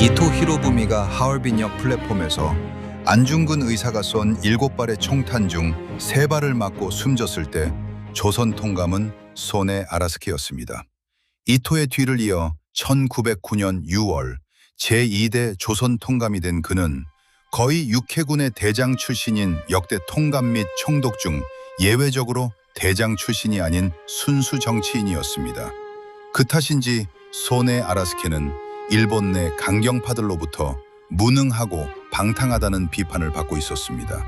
이토 히로부미가 하얼빈역 플랫폼에서 안중근 의사가 쏜 7발의 총탄 중 3발을 맞고 숨졌을 때 조선 통감은 손에 아라스케였습니다. 이토의 뒤를 이어 1909년 6월 제2대 조선 통감이 된 그는 거의 육해군의 대장 출신인 역대 통감 및 총독 중 예외적으로 대장 출신이 아닌 순수 정치인이었습니다. 그 탓인지 손에 아라스케는 일본 내 강경파들로부터 무능하고 방탕하다는 비판을 받고 있었습니다.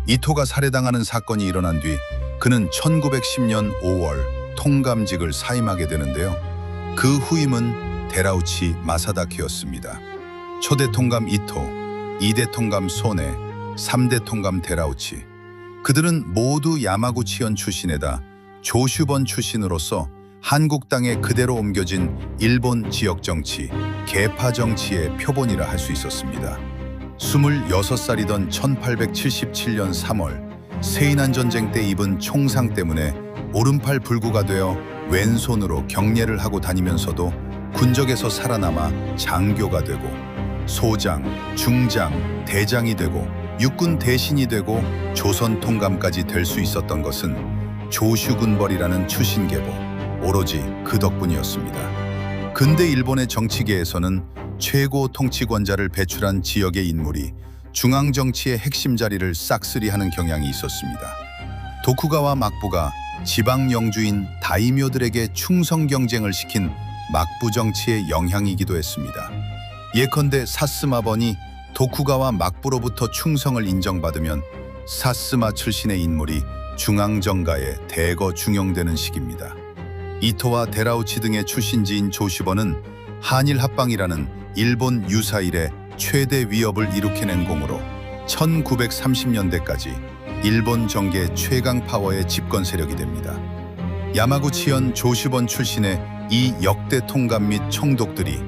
이토가 살해당하는 사건이 일어난 뒤 그는 1910년 5월 통감직을 사임하게 되는데요. 그 후임은 데라우치 마사다케였습니다. 초대 통감 이토, 2대 통감 손에, 3대 통감 데라우치. 그들은 모두 야마구치현 출신에다 조슈번 출신으로서 한국 땅에 그대로 옮겨진 일본 지역 정치, 계파 정치의 표본이라 할 수 있었습니다. 26살이던 1877년 3월 세인안 전쟁 때 입은 총상 때문에 오른팔 불구가 되어 왼손으로 경례를 하고 다니면서도 군적에서 살아남아 장교가 되고 소장, 중장, 대장이 되고 육군 대신이 되고 조선 통감까지 될 수 있었던 것은 조슈군벌이라는 출신계보, 오로지 그 덕분이었습니다. 근대 일본의 정치계에서는 최고 통치권자를 배출한 지역의 인물이 중앙 정치의 핵심 자리를 싹쓸이하는 경향이 있었습니다. 도쿠가와 막부가 지방 영주인 다이묘들에게 충성 경쟁을 시킨 막부 정치의 영향이기도 했습니다. 예컨대 사스마번이 도쿠가와 막부로부터 충성을 인정받으면 사스마 출신의 인물이 중앙정가에 대거 중용되는 시기입니다. 이토와 데라우치 등의 출신지인 조슈번은 한일 합방이라는 일본 유사 이래 최대 위협을 일으켜낸 공으로 1930년대까지 일본 정계 최강 파워의 집권 세력이 됩니다. 야마구치현 조슈번 출신의 이 역대 통감 및 총독들이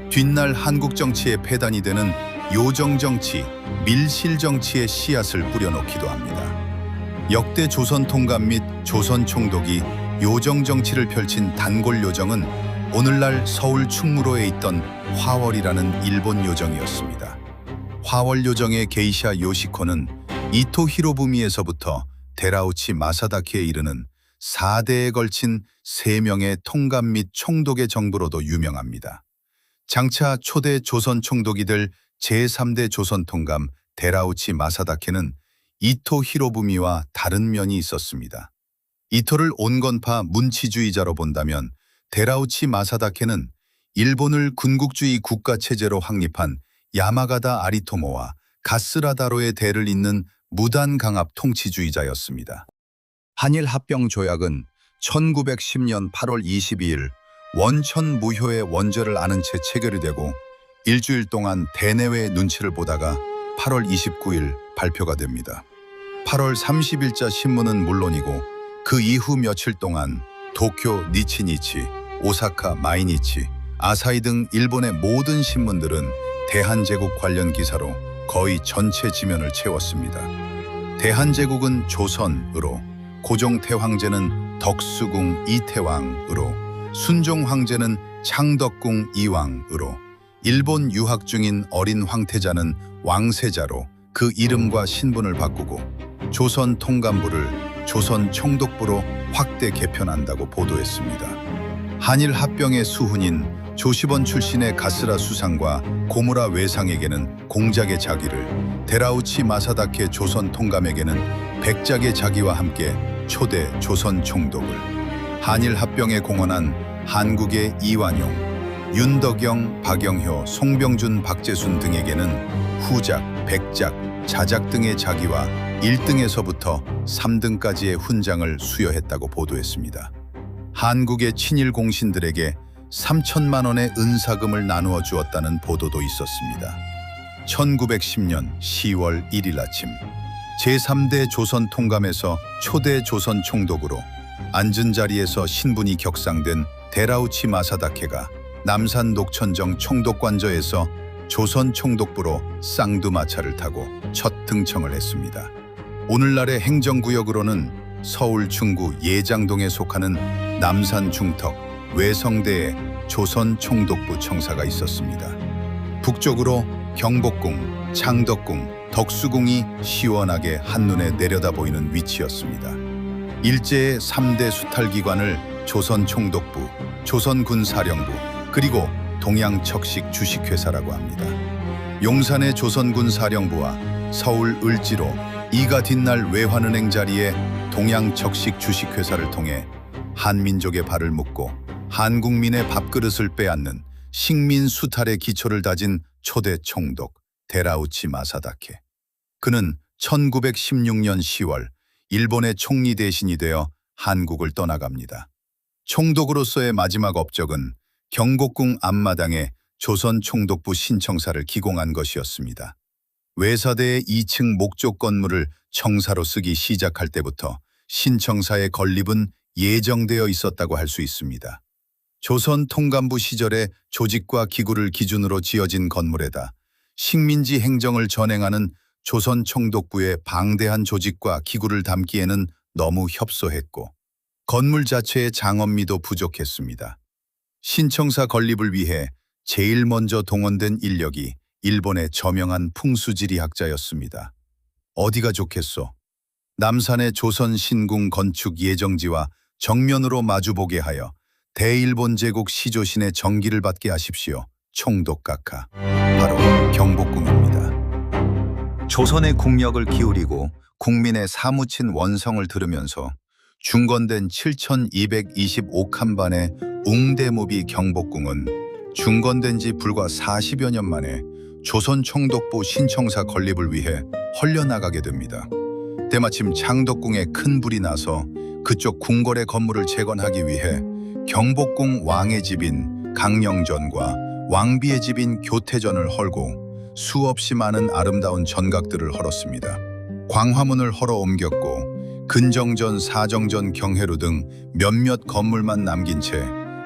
뒷날 한국 정치의 폐단이 되는 요정 정치, 밀실 정치의 씨앗을 뿌려놓기도 합니다. 역대 조선 통감 및 조선 총독이 요정 정치를 펼친 단골 요정은 오늘날 서울 충무로에 있던 화월이라는 일본 요정이었습니다. 화월 요정의 게이샤 요시코는 이토 히로부미에서부터 데라우치 마사다케에 이르는 4대에 걸친 3명의 통감 및 총독의 정부로도 유명합니다. 장차 초대 조선 총독이 될 제3대 조선 통감 데라우치 마사다케는 이토 히로부미와 다른 면이 있었습니다. 이토를 온건파 문치주의자로 본다면 데라우치 마사다케는 일본을 군국주의 국가체제로 확립한 야마가다 아리토모와 가스라다로의 대를 잇는 무단강압 통치주의자였습니다. 한일 합병 조약은 1910년 8월 22일 원천 무효의 원죄를 아는 채 체결이 되고 일주일 동안 대내외의 눈치를 보다가 8월 29일 발표가 됩니다. 8월 30일자 신문은 물론이고 그 이후 며칠 동안 도쿄 니치니치, 오사카 마이니치, 아사히 등 일본의 모든 신문들은 대한제국 관련 기사로 거의 전체 지면을 채웠습니다. 대한제국은 조선으로, 고종태황제는 덕수궁 이태왕으로, 순종황제는 창덕궁 이왕으로, 일본 유학 중인 어린 황태자는 왕세자로 그 이름과 신분을 바꾸고 조선 통감부를 조선 총독부로 확대 개편한다고 보도했습니다. 한일 합병의 수훈인 조시번 출신의 가스라 수상과 고무라 외상에게는 공작의 자기를, 데라우치 마사다케 조선 통감에게는 백작의 자기와 함께 초대 조선 총독을, 한일 합병에 공헌한 한국의 이완용, 윤덕영, 박영효, 송병준, 박재순 등에게는 후작, 백작, 자작 등의 자기와 1등에서부터 3등까지의 훈장을 수여했다고 보도했습니다. 한국의 친일 공신들에게 3천만 원의 은사금을 나누어 주었다는 보도도 있었습니다. 1910년 10월 1일 아침 제3대 조선 통감에서 초대 조선 총독으로 앉은 자리에서 신분이 격상된 데라우치 마사다케가 남산 녹천정 총독관저에서 조선 총독부로 쌍두마차를 타고 첫 등청을 했습니다. 오늘날의 행정구역으로는 서울 중구 예장동에 속하는 남산 중턱 외성대에 조선 총독부 청사가 있었습니다. 북쪽으로 경복궁, 창덕궁, 덕수궁이 시원하게 한눈에 내려다 보이는 위치였습니다. 일제의 3대 수탈기관을 조선총독부, 조선군사령부, 그리고 동양척식 주식회사라고 합니다. 용산의 조선군사령부와 서울 을지로 이가 뒷날 외환은행 자리에 동양척식 주식회사를 통해 한민족의 발을 묶고 한국민의 밥그릇을 빼앗는 식민 수탈의 기초를 다진 초대 총독 데라우치 마사다케. 그는 1916년 10월 일본의 총리 대신이 되어 한국을 떠나갑니다. 총독으로서의 마지막 업적은 경복궁 앞마당에 조선 총독부 신청사를 기공한 것이었습니다. 외사대의 2층 목조 건물을 청사로 쓰기 시작할 때부터 신청사의 건립은 예정되어 있었다고 할 수 있습니다. 조선 통감부 시절에 조직과 기구를 기준으로 지어진 건물에다 식민지 행정을 전행하는 조선 총독부의 방대한 조직과 기구를 담기에는 너무 협소했고 건물 자체의 장엄미도 부족했습니다. 신청사 건립을 위해 제일 먼저 동원된 인력이 일본의 저명한 풍수지리학자였습니다. 어디가 좋겠소? 남산의 조선 신궁 건축 예정지와 정면으로 마주보게 하여 대일본 제국 시조신의 정기를 받게 하십시오. 총독각하. 바로 경복궁입니다. 조선의 국력을 기울이고 국민의 사무친 원성을 들으면서 중건된 7225칸반의 웅대무비 경복궁은 중건된 지 불과 40여 년 만에 조선 총독부 신청사 건립을 위해 헐려나가게 됩니다. 때마침 창덕궁에 큰 불이 나서 그쪽 궁궐의 건물을 재건하기 위해 경복궁 왕의 집인 강령전과 왕비의 집인 교태전을 헐고 수없이 많은 아름다운 전각들을 헐었습니다. 광화문을 헐어 옮겼고 근정전, 사정전, 경회루 등 몇몇 건물만 남긴 채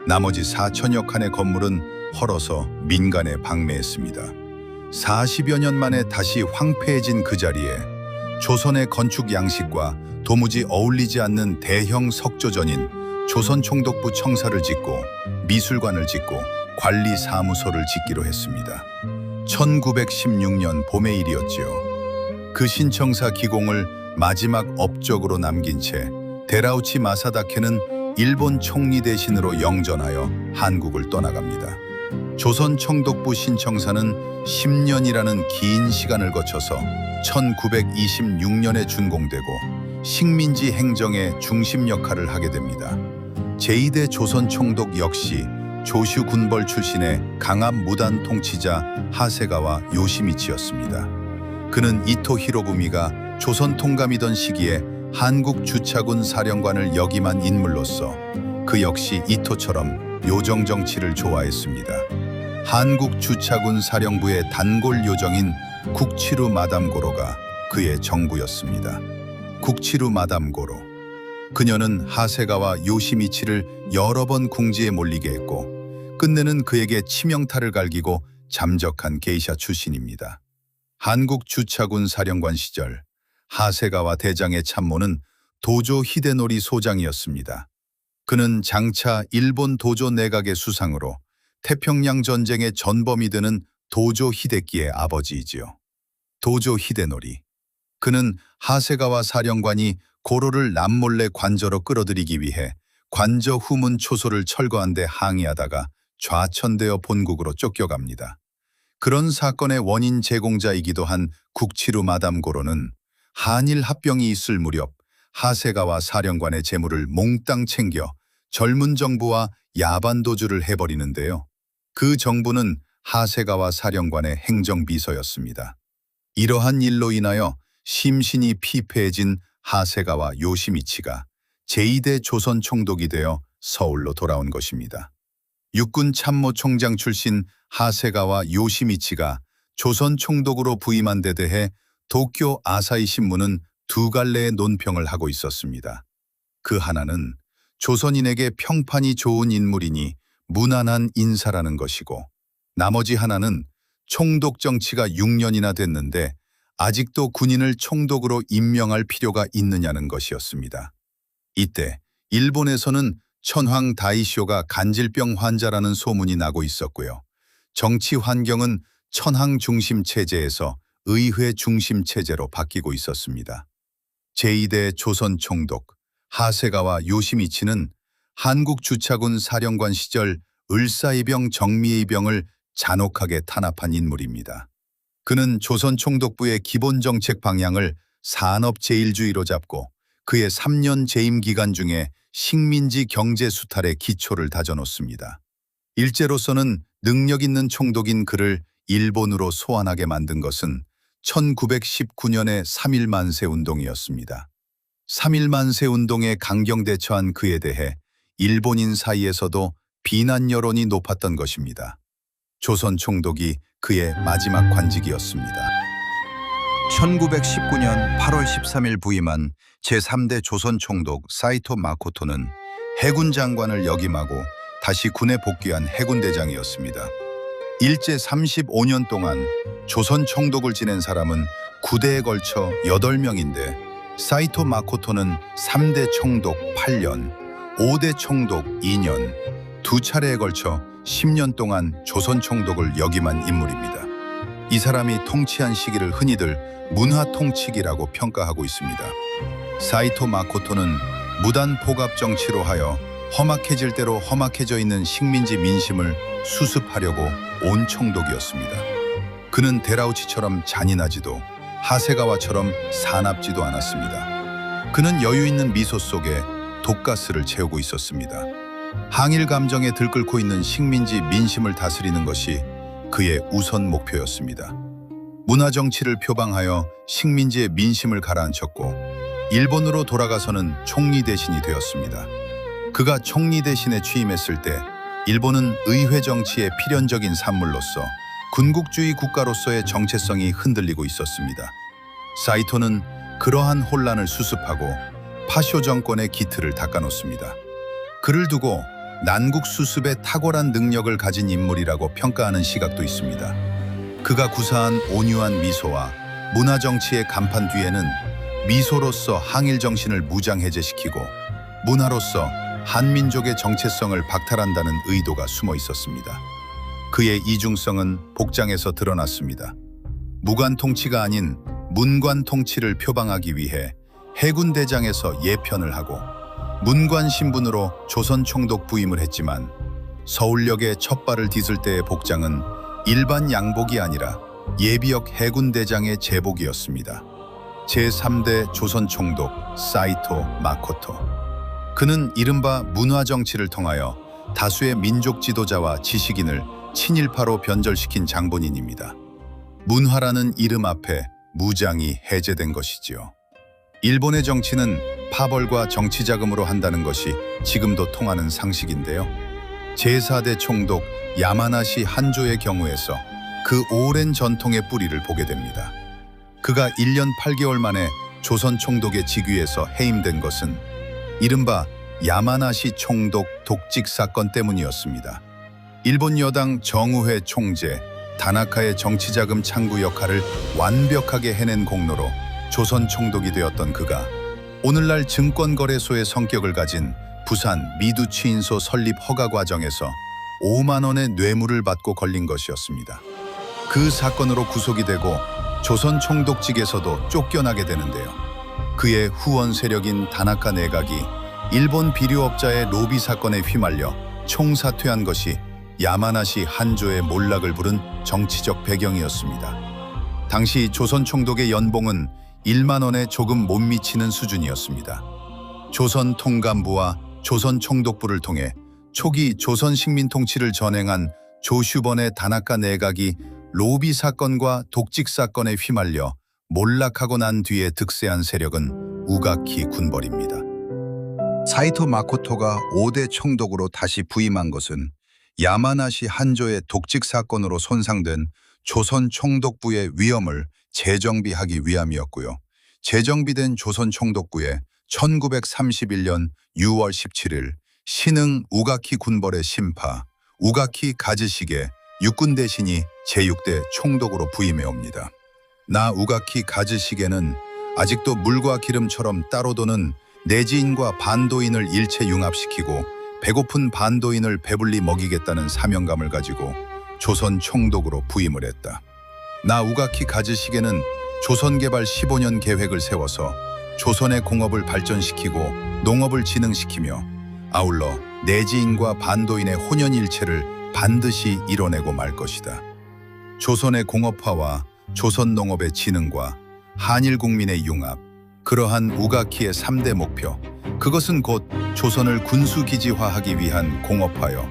나머지 4천여 칸의 건물은 헐어서 민간에 방매했습니다. 40여 년 만에 다시 황폐해진 그 자리에 조선의 건축 양식과 도무지 어울리지 않는 대형 석조전인 조선 총독부 청사를 짓고 미술관을 짓고 관리사무소를 짓기로 했습니다. 1916년 봄의 일이었지요. 그 신청사 기공을 마지막 업적으로 남긴 채 데라우치 마사다케는 일본 총리 대신으로 영전하여 한국을 떠나갑니다. 조선 총독부 신청사는 10년이라는 긴 시간을 거쳐서 1926년에 준공되고 식민지 행정의 중심 역할을 하게 됩니다. 제2대 조선 총독 역시 조슈 군벌 출신의 강한 무단 통치자 하세가와 요시미치였습니다. 그는 이토 히로부미가 조선 통감이던 시기에 한국 주차군 사령관을 역임한 인물로서 그 역시 이토처럼 요정 정치를 좋아했습니다. 한국 주차군 사령부의 단골 요정인 국치루 마담고로가 그의 정부였습니다. 국치루 마담고로. 그녀는 하세가와 요시미치를 여러 번 궁지에 몰리게 했고 끝내는 그에게 치명타를 갈기고 잠적한 게이샤 출신입니다. 한국 주차군 사령관 시절 하세가와 대장의 참모는 도조 히데노리 소장이었습니다. 그는 장차 일본 도조 내각의 수상으로 태평양 전쟁의 전범이 되는 도조 히데키의 아버지이지요. 도조 히데노리. 그는 하세가와 사령관이 고로를 남몰래 관저로 끌어들이기 위해 관저 후문 초소를 철거한 데 항의하다가 좌천되어 본국으로 쫓겨갑니다. 그런 사건의 원인 제공자이기도 한 국치루 마담고로는 한일 합병이 있을 무렵 하세가와 사령관의 재물을 몽땅 챙겨 젊은 정부와 야반도주를 해버리는데요. 그 정부는 하세가와 사령관의 행정비서였습니다. 이러한 일로 인하여 심신이 피폐해진 하세가와 요시미치가 제2대 조선 총독이 되어 서울로 돌아온 것입니다. 육군 참모총장 출신 하세가와 요시미치가 조선 총독으로 부임한 데 대해 도쿄 아사히 신문은 두 갈래의 논평을 하고 있었습니다. 그 하나는 조선인에게 평판이 좋은 인물이니 무난한 인사라는 것이고 나머지 하나는 총독 정치가 6년이나 됐는데 아직도 군인을 총독으로 임명할 필요가 있느냐는 것이었습니다. 이때 일본에서는 천황 다이쇼가 간질병 환자라는 소문이 나고 있었고요. 정치 환경은 천황 중심 체제에서 의회 중심 체제로 바뀌고 있었습니다. 제2대 조선 총독 하세가와 요시미치는 한국 주차군 사령관 시절 을사이병 정미의병을 잔혹하게 탄압한 인물입니다. 그는 조선 총독부의 기본 정책 방향을 산업 제일주의로 잡고 그의 3년 재임 기간 중에 식민지 경제 수탈의 기초를 다져놓습니다. 일제로서는 능력 있는 총독인 그를 일본으로 소환하게 만든 것은 1919년의 3.1 만세 운동이었습니다. 3.1 만세 운동에 강경 대처한 그에 대해 일본인 사이에서도 비난 여론이 높았던 것입니다. 조선 총독이 그의 마지막 관직이었습니다. 1919년 8월 13일 부임한 제3대 조선 총독 사이토 마코토는 해군 장관을 역임하고 다시 군에 복귀한 해군대장이었습니다. 일제 35년 동안 조선 총독을 지낸 사람은 9대에 걸쳐 8명인데 사이토 마코토는 3대 총독 8년, 5대 총독 2년, 두 차례에 걸쳐 10년 동안 조선 총독을 역임한 인물입니다. 이 사람이 통치한 시기를 흔히들 문화 통치기라고 평가하고 있습니다. 사이토 마코토는 무단 포갑 정치로 하여 험악해질 대로 험악해져 있는 식민지 민심을 수습하려고 온 총독이었습니다. 그는 데라우치처럼 잔인하지도 하세가와처럼 사납지도 않았습니다. 그는 여유 있는 미소 속에 독가스를 채우고 있었습니다. 항일 감정에 들끓고 있는 식민지 민심을 다스리는 것이 그의 우선 목표였습니다. 문화 정치를 표방하여 식민지의 민심을 가라앉혔고 일본으로 돌아가서는 총리 대신이 되었습니다. 그가 총리 대신에 취임했을 때 일본은 의회 정치의 필연적인 산물로서 군국주의 국가로서의 정체성이 흔들리고 있었습니다. 사이토는 그러한 혼란을 수습하고 파쇼 정권의 기틀을 닦아놓습니다. 그를 두고 난국 수습에 탁월한 능력을 가진 인물이라고 평가하는 시각도 있습니다. 그가 구사한 온유한 미소와 문화 정치의 간판 뒤에는 미소로서 항일 정신을 무장해제시키고 문화로서 한민족의 정체성을 박탈한다는 의도가 숨어 있었습니다. 그의 이중성은 복장에서 드러났습니다. 무관 통치가 아닌 문관 통치를 표방하기 위해 해군대장에서 예편을 하고 문관 신분으로 조선 총독 부임을 했지만 서울역에 첫 발을 디딜 때의 복장은 일반 양복이 아니라 예비역 해군대장의 제복이었습니다. 제3대 조선 총독 사이토 마코토. 그는 이른바 문화정치를 통하여 다수의 민족 지도자와 지식인을 친일파로 변절시킨 장본인입니다. 문화라는 이름 앞에 무장이 해제된 것이지요. 일본의 정치는 파벌과 정치자금으로 한다는 것이 지금도 통하는 상식인데요. 제4대 총독 야마나시 한조의 경우에서 그 오랜 전통의 뿌리를 보게 됩니다. 그가 1년 8개월 만에 조선 총독의 직위에서 해임된 것은 이른바 야마나시 총독 독직 사건 때문이었습니다. 일본 여당 정우회 총재 다나카의 정치자금 창구 역할을 완벽하게 해낸 공로로 조선 총독이 되었던 그가 오늘날 증권거래소의 성격을 가진 부산 미두치인소 설립 허가 과정에서 5만 원의 뇌물을 받고 걸린 것이었습니다. 그 사건으로 구속이 되고 조선 총독직에서도 쫓겨나게 되는데요. 그의 후원 세력인 다나카 내각이 일본 비료업자의 로비 사건에 휘말려 총사퇴한 것이 야마나시 한조의 몰락을 부른 정치적 배경이었습니다. 당시 조선 총독의 연봉은 1만 원에 조금 못 미치는 수준이었습니다. 조선 통감부와 조선 총독부를 통해 초기 조선 식민 통치를 전행한 조슈번의 다나카 내각이 로비 사건과 독직 사건에 휘말려 몰락하고 난 뒤에 득세한 세력은 우가키 군벌입니다. 사이토 마코토가 5대 총독으로 다시 부임한 것은 야마나시 한조의 독직 사건으로 손상된 조선 총독부의 위엄을 재정비하기 위함이었고요. 재정비된 조선 총독부에 1931년 6월 17일 신흥 우가키 군벌의 신파 우가키 가즈시게 육군 대신이 제6대 총독으로 부임해 옵니다. 나 우가키 가즈시게는 아직도 물과 기름처럼 따로 도는 내지인과 반도인을 일체 융합시키고 배고픈 반도인을 배불리 먹이겠다는 사명감을 가지고 조선 총독으로 부임을 했다. 나 우가키 가즈시게는 조선 개발 15년 계획을 세워서 조선의 공업을 발전시키고 농업을 진흥시키며 아울러 내지인과 반도인의 혼연일체를 반드시 이뤄내고 말 것이다. 조선의 공업화와 조선 농업의 진흥과 한일 국민의 융합, 그러한 우가키의 3대 목표, 그것은 곧 조선을 군수기지화하기 위한 공업화여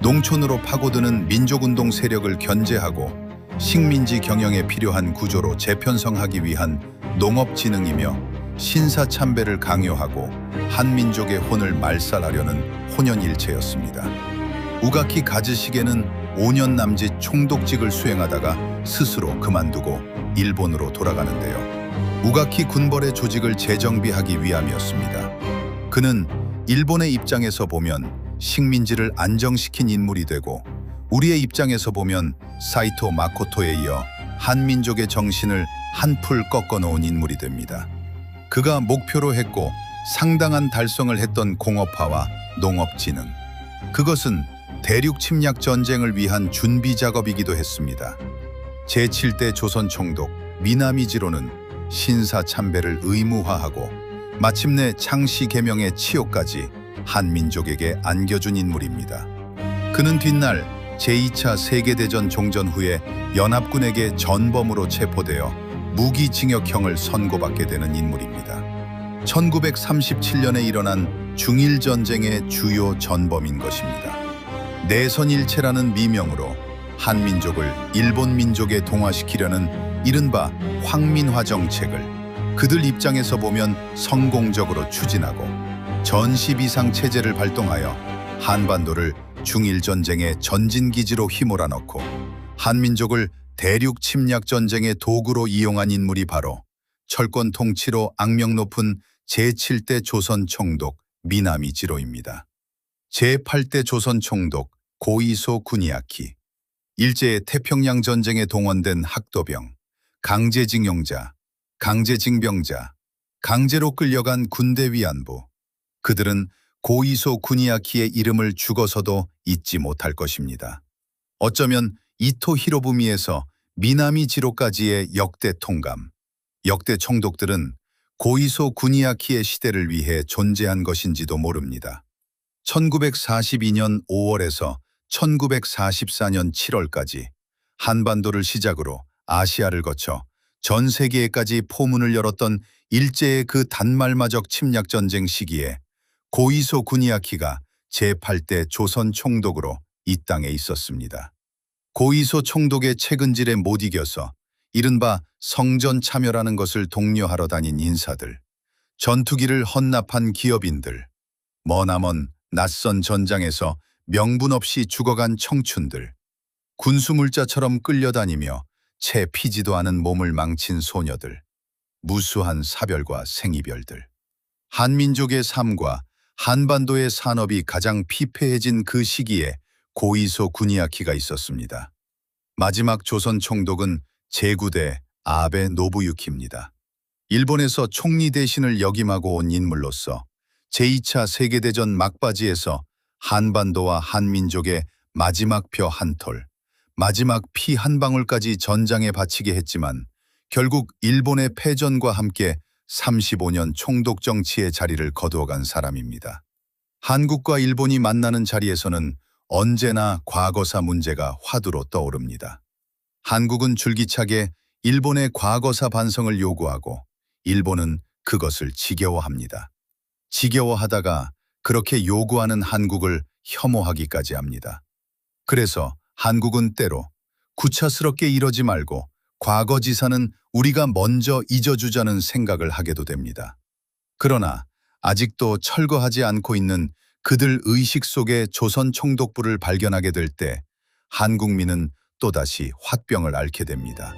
농촌으로 파고드는 민족운동 세력을 견제하고 식민지 경영에 필요한 구조로 재편성하기 위한 농업진흥이며 신사참배를 강요하고 한민족의 혼을 말살하려는 혼연일체였습니다. 우가키 가즈시게는 5년 남짓 총독직을 수행하다가 스스로 그만두고 일본으로 돌아가는데요. 우가키 군벌의 조직을 재정비하기 위함이었습니다. 그는 일본의 입장에서 보면 식민지를 안정시킨 인물이 되고 우리의 입장에서 보면 사이토 마코토에 이어 한민족의 정신을 한풀 꺾어놓은 인물이 됩니다. 그가 목표로 했고 상당한 달성을 했던 공업화와 농업진흥, 그것은 대륙 침략 전쟁을 위한 준비 작업이기도 했습니다. 제7대 조선 총독 미나미지로는 신사참배를 의무화하고 마침내 창씨 계명의 치욕까지 한민족에게 안겨준 인물입니다. 그는 뒷날 제2차 세계대전 종전 후에 연합군에게 전범으로 체포되어 무기징역형을 선고받게 되는 인물입니다. 1937년에 일어난 중일전쟁의 주요 전범인 것입니다. 내선일체라는 미명으로 한민족을 일본 민족에 동화시키려는 이른바 황민화 정책을 그들 입장에서 보면 성공적으로 추진하고 전시비상 체제를 발동하여 한반도를 중일전쟁의 전진기지로 휘몰아넣고 한민족을 대륙 침략 전쟁의 도구로 이용한 인물이 바로 철권 통치로 악명 높은 제7대 조선 총독 미나미지로입니다. 제8대 조선 총독 고이소 구니아키, 일제의 태평양 전쟁에 동원된 학도병, 강제징용자, 강제징병자, 강제로 끌려간 군대 위안부, 그들은 고이소 구니아키의 이름을 죽어서도 잊지 못할 것입니다. 어쩌면 이토 히로부미에서 미나미지로까지의 역대 통감, 역대 총독들은 고이소 구니아키의 시대를 위해 존재한 것인지도 모릅니다. 1942년 5월에서 1944년 7월까지 한반도를 시작으로 아시아를 거쳐 전 세계에까지 포문을 열었던 일제의 그 단말마적 침략전쟁 시기에 고이소 구니아키가 제8대 조선 총독으로 이 땅에 있었습니다. 고이소 총독의 책은질에 못 이겨서 이른바 성전 참여라는 것을 독려하러 다닌 인사들, 전투기를 헌납한 기업인들, 머나먼 낯선 전장에서 명분 없이 죽어간 청춘들, 군수물자처럼 끌려다니며 채 피지도 않은 몸을 망친 소녀들, 무수한 사별과 생이별들, 한민족의 삶과 한반도의 산업이 가장 피폐해진 그 시기에 고이소 구니아키가 있었습니다. 마지막 조선 총독은 제9대 아베 노부유키입니다. 일본에서 총리 대신을 역임하고 온 인물로서 제2차 세계대전 막바지에서 한반도와 한민족의 마지막 표 한 톨, 마지막 피 한 방울까지 전장에 바치게 했지만 결국 일본의 패전과 함께 35년 총독 정치의 자리를 거두어간 사람입니다. 한국과 일본이 만나는 자리에서는 언제나 과거사 문제가 화두로 떠오릅니다. 한국은 줄기차게 일본의 과거사 반성을 요구하고 일본은 그것을 지겨워합니다. 지겨워하다가 그렇게 요구하는 한국을 혐오하기까지 합니다. 그래서 한국은 때로 구차스럽게 이러지 말고 과거지사는 우리가 먼저 잊어주자는 생각을 하게도 됩니다. 그러나 아직도 철거하지 않고 있는 그들 의식 속의 조선 총독부를 발견하게 될 때 한국민은 또다시 화병을 앓게 됩니다.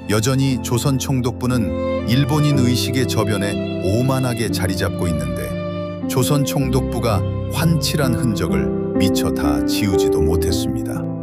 여전히 조선 총독부는 일본인 의식의 저변에 오만하게 자리 잡고 있는데 조선 총독부가 환칠한 흔적을 미처 다 지우지도 못했습니다.